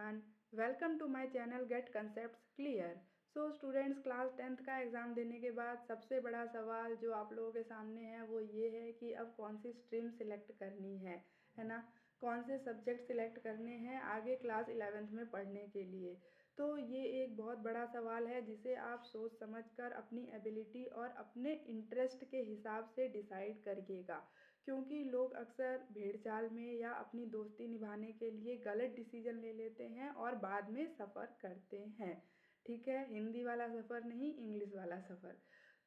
everyone. Welcome to my channel Get Concepts Clear. So students, class 10th का exam देने के बाद सबसे बड़ा सवाल जो आप लोगों के सामने है वो ये है कि अब कौन सी स्ट्रीम सिलेक्ट करनी है ना। कौन से सब्जेक्ट सिलेक्ट करने हैं आगे क्लास 11th में पढ़ने के लिए। तो ये एक बहुत बड़ा सवाल है जिसे आप सोच समझकर अपनी एबिलिटी और अपने इंटरेस्ट के हिसाब से डिसाइड करिएगा, क्योंकि लोग अक्सर भेड़चाल में या अपनी दोस्ती निभाने के लिए गलत डिसीजन ले लेते हैं और बाद में सफ़र करते हैं। ठीक है, हिंदी वाला सफ़र नहीं, इंग्लिश वाला सफ़र।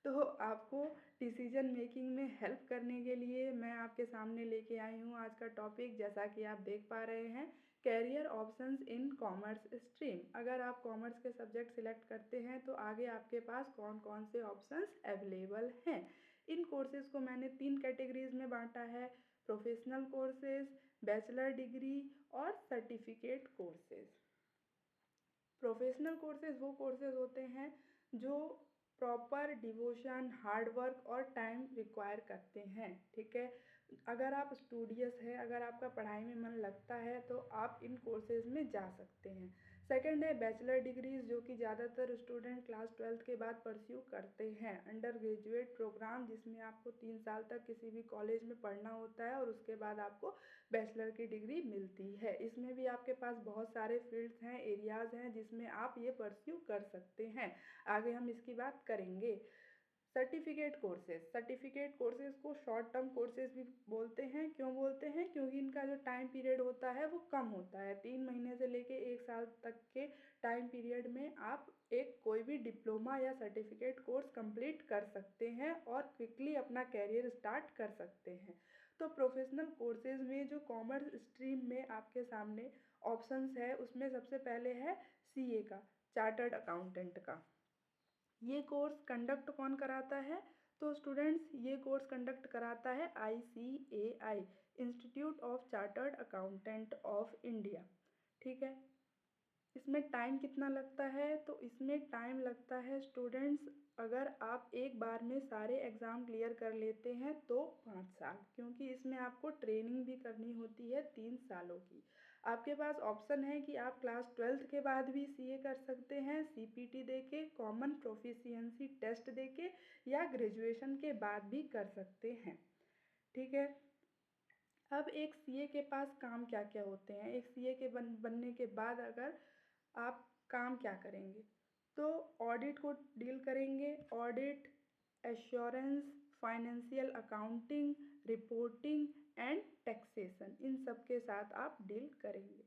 तो आपको डिसीजन मेकिंग में हेल्प करने के लिए मैं आपके सामने लेके आई हूँ आज का टॉपिक। जैसा कि आप देख पा रहे हैं, career options in commerce stream. अगर आप कॉमर्स के सब्जेक्ट सिलेक्ट करते हैं तो आगे आपके पास कौन कौन से ऑप्शंस अवेलेबल हैं। इन कोर्सेज को मैंने 3 कैटेगरीज में बांटा है: प्रोफेशनल कोर्सेज, बैचलर डिग्री और सर्टिफिकेट कोर्सेज। प्रोफेशनल कोर्सेज वो कोर्सेज होते हैं जो प्रॉपर डिवोशन, हार्ड वर्क और टाइम रिक्वायर करते हैं। ठीक है, अगर आप स्टूडियस है, अगर आपका पढ़ाई में मन लगता है तो आप इन कोर्सेज में जा सकते हैं। सेकंड है बैचलर डिग्रीज, जो कि ज़्यादातर स्टूडेंट क्लास 12th के बाद परस्यू करते हैं। अंडर ग्रेजुएट प्रोग्राम, जिसमें आपको 3 साल तक किसी भी कॉलेज में पढ़ना होता है और उसके बाद आपको बैचलर की डिग्री मिलती है। इसमें भी आपके पास बहुत सारे फील्ड्स हैं, एरियाज़ हैं जिसमें आप ये परस्यू कर सकते हैं। आगे हम इसकी बात करेंगे। सर्टिफिकेट कोर्सेज को शॉर्ट टर्म कोर्सेज भी बोलते हैं। क्यों बोलते हैं? क्योंकि इनका जो टाइम पीरियड होता है वो कम होता है। 3 महीने से लेके 1 साल तक के टाइम पीरियड में आप एक कोई भी डिप्लोमा या सर्टिफिकेट कोर्स कंप्लीट कर सकते हैं और क्विकली अपना कैरियर स्टार्ट कर सकते हैं। तो प्रोफेशनल कोर्सेज में जो कॉमर्स स्ट्रीम में आपके सामने ऑप्शंस है उसमें सबसे पहले है सीए का, चार्टर्ड अकाउंटेंट का। ये कोर्स कंडक्ट कौन कराता है? तो स्टूडेंट्स, ये कोर्स कंडक्ट कराता है ICAI, institute of chartered accountant of India. ठीक है, इसमें टाइम कितना लगता है? तो इसमें टाइम लगता है स्टूडेंट्स, अगर आप एक बार में सारे एग्ज़ाम क्लियर कर लेते हैं तो 5 साल, क्योंकि इसमें आपको ट्रेनिंग भी करनी होती है 3 सालों की। आपके पास ऑप्शन है कि आप क्लास 12th के बाद भी सीए कर सकते हैं, CPT देके, कॉमन प्रोफिशिएंसी टेस्ट देके, या ग्रेजुएशन के बाद भी कर सकते हैं। ठीक है, अब एक सीए के पास काम क्या क्या होते हैं? एक सीए के बनने के बाद अगर आप काम क्या करेंगे? तो ऑडिट को डील करेंगे, audit, assurance, financial accounting, reporting and taxation, इन सब के साथ आप डील करेंगे।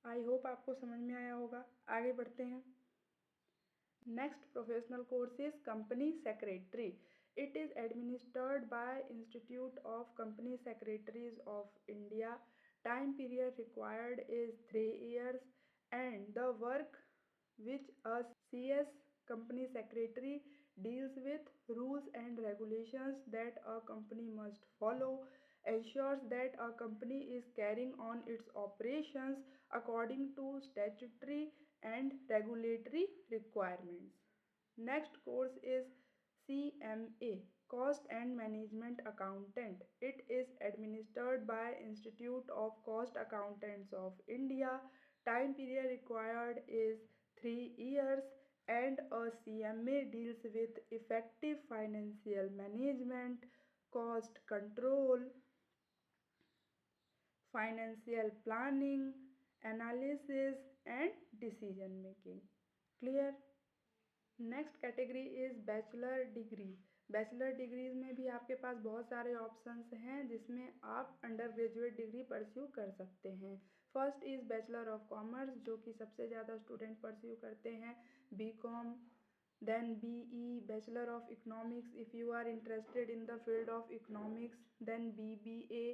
आई होप आपको समझ में आया होगा। आगे बढ़ते हैं। Next professional course is company secretary. It is administered by Institute of Company Secretaries of India. Time period required is 3 years, and the work which a CS company secretary deals with rules and regulations that a company must follow, ensures that a company is carrying on its operations according to statutory and regulatory requirements. Next course is CMA, Cost and Management Accountant. It is administered by Institute of Cost Accountants of India. Time period required is 3 years, and a CMA deals with effective financial management, cost control, financial planning, analysis and decision making. Clear? Next category is bachelor degree. Bachelor degrees में भी आपके पास बहुत सारे options हैं जिसमें आप under graduate degree pursue कर सकते हैं। First is bachelor of commerce, जो कि सबसे ज़्यादा स्टूडेंट परस्यू करते हैं। BCom, then BE, Bachelor of Economics if you are interested in the field of economics, then BBA.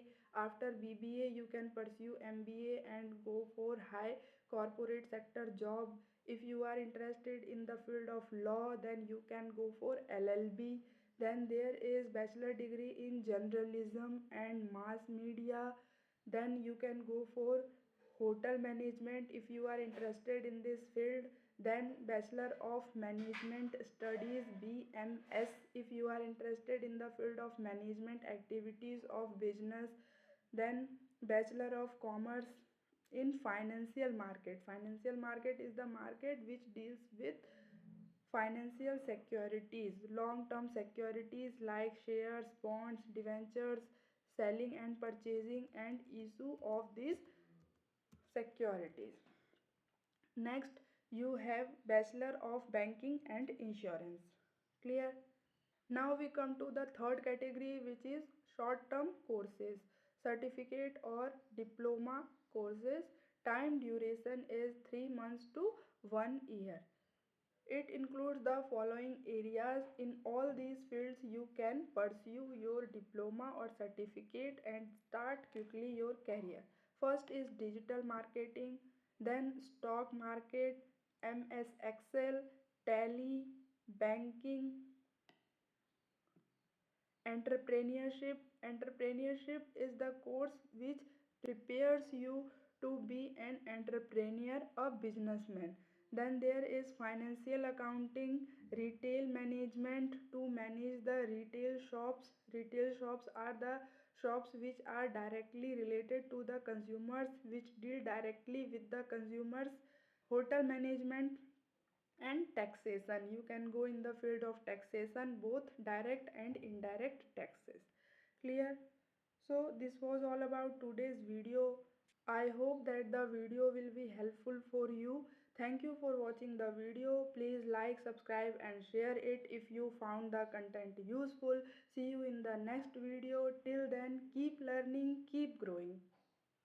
After BBA you can pursue MBA and go for high corporate sector job. If you are interested in the field of law, then you can go for LLB. Then there is bachelor degree in journalism and mass media. Then you can go for hotel management if you are interested in this field. Then bachelor of management studies, BMS, if you are interested in the field of management activities of business. Then bachelor of commerce in financial market. Financial market is the market which deals with financial securities, long term securities like shares, bonds, debentures, selling and purchasing and issue of these securities. Next, you have Bachelor of Banking and Insurance. Clear? Now we come to the third category, which is short term courses, certificate or diploma courses. Time duration is 3 months to 1 year. It includes the following areas. In all these fields, you can pursue your diploma or certificate and start quickly your career. First is digital marketing, then stock market, MS Excel, tally, banking, entrepreneurship is the course which prepares you to be an entrepreneur, a businessman. Then there is financial accounting, retail management, to manage the retail shops. Retail shops are the shops which are directly related to the consumers, which deal directly with the consumers. Hotel management and taxation, you can go in the field of taxation, both direct and indirect taxes. Clear? So this was all about today's video. I hope that the video will be helpful for you. Thank you for watching the video. Please like, subscribe and share it if you found the content useful. See you in the next video. Till then, keep learning, keep growing.